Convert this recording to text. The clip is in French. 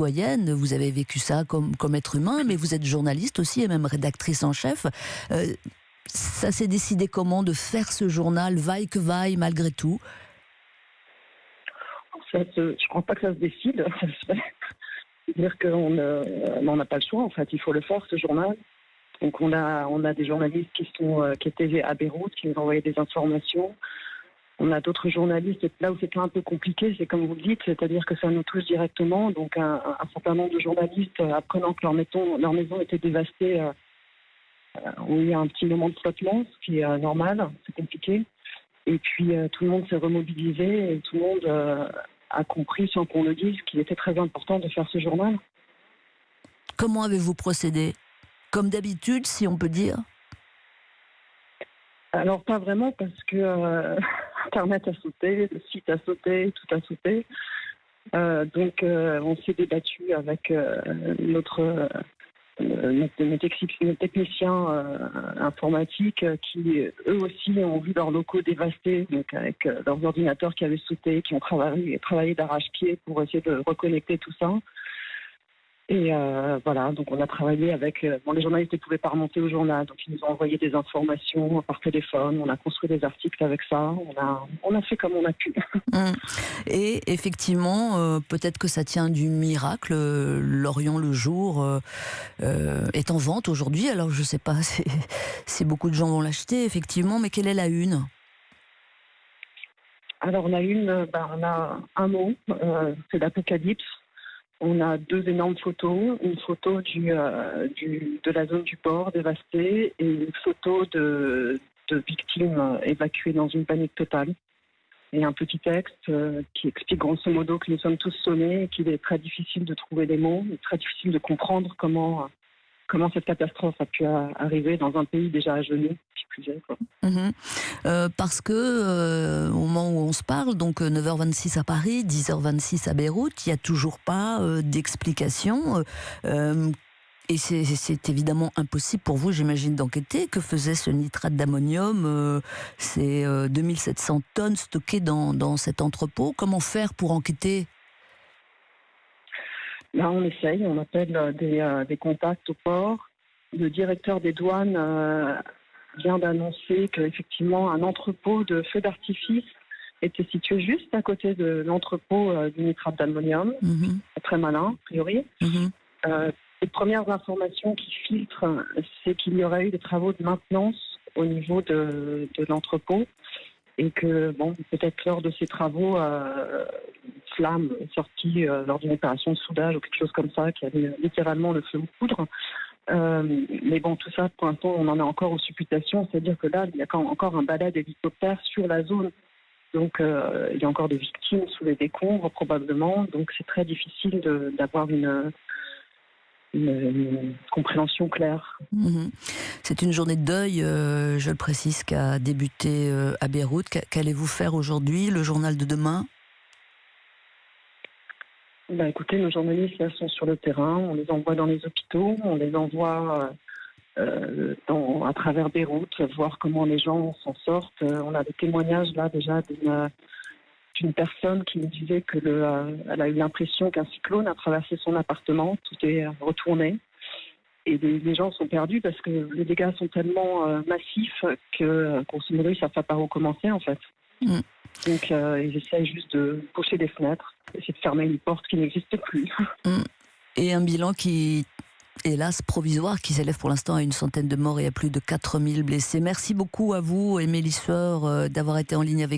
citoyenne, vous avez vécu ça comme être humain, mais vous êtes journaliste aussi et même rédactrice en chef. Euh, Ça s'est décidé comment de faire ce journal, vaille que vaille, malgré tout? Je ne crois pas que ça se décide. Ça se fait. C'est-à-dire on n'a pas le choix, en fait. Il faut le faire, ce journal. Donc on a des journalistes qui étaient à Beyrouth, qui nous envoyaient des informations. On a d'autres journalistes, et là où c'était un peu compliqué, c'est comme vous le dites, c'est-à-dire que ça nous touche directement. Donc un certain nombre de journalistes, apprenant que leur maison était dévastée, ont eu un petit moment de flottement, ce qui est normal, c'est compliqué. Et puis tout le monde s'est remobilisé et tout le monde a compris, sans qu'on le dise, qu'il était très important de faire ce journal. Comment avez-vous procédé? Comme d'habitude, si on peut dire? Alors pas vraiment, parce que Internet a sauté, le site a sauté, tout a sauté. Donc on s'est débattu avec nos techniciens informatiques qui, eux aussi, ont vu leurs locaux dévastés, donc avec leurs ordinateurs qui avaient sauté, qui ont travaillé d'arrache-pied pour essayer de reconnecter tout ça. Et voilà, donc on a travaillé avec... les journalistes ne pouvaient pas remonter au journal, donc ils nous ont envoyé des informations par téléphone, on a construit des articles avec ça, on a fait comme on a pu. Et effectivement, peut-être que ça tient du miracle. L'Orient le jour est en vente aujourd'hui, alors je ne sais pas si beaucoup de gens vont l'acheter, effectivement, mais quelle est la une? Alors on a un mot, c'est l'Apocalypse. On a deux énormes photos, une photo de la zone du port dévastée et une photo de victimes évacuées dans une panique totale. Et un petit texte qui explique grosso modo que nous sommes tous sonnés et qu'il est très difficile de trouver les mots, très difficile de comprendre comment cette catastrophe a pu arriver dans un pays déjà à genoux, qui plus est, quoi. Parce que au moment où on se parle, donc 9h26 à Paris, 10h26 à Beyrouth, il n'y a toujours pas d'explication. Et c'est évidemment impossible pour vous, j'imagine, d'enquêter. Que faisait ce nitrate d'ammonium? C'est 2700 tonnes stockées dans cet entrepôt. Comment faire pour enquêter? Là, on essaye, on appelle des contacts au port. Le directeur des douanes vient d'annoncer qu'effectivement, un entrepôt de feux d'artifice était situé juste à côté de l'entrepôt du nitrate d'ammonium. C'est très malin, a priori. Les premières informations qui filtrent, c'est qu'il y aurait eu des travaux de maintenance au niveau de l'entrepôt et que, peut-être lors de ces travaux, une flamme est sortie lors d'une opération de soudage ou quelque chose comme ça, qui avait littéralement le feu aux poudres. Mais tout ça, pour l'instant, on en est encore aux supputations, c'est-à-dire que là, il y a encore un balai d'hélicoptères sur la zone. Donc, il y a encore des victimes sous les décombres, probablement. Donc, c'est très difficile d'avoir une compréhension claire. C'est une journée de deuil, je le précise, qui a débuté à Beyrouth. Qu'allez-vous faire aujourd'hui, le journal de demain? Écoutez, nos journalistes là, sont sur le terrain, on les envoie dans les hôpitaux, on les envoie à travers Beyrouth, voir comment les gens s'en sortent. On a des témoignages là déjà d'une personne qui nous disait elle a eu l'impression qu'un cyclone a traversé son appartement, tout est retourné. Et les gens sont perdus parce que les dégâts sont tellement massifs que, grosso modo, ils ne savent pas par où commencer, en fait. Donc, ils essayent juste de pousser des fenêtres, essayer de fermer une porte qui n'existe plus. Et un bilan qui, hélas, provisoire, qui s'élève pour l'instant à 100 de morts et à plus de 4000 blessés. Merci beaucoup à vous, Émilie Sueur, d'avoir été en ligne avec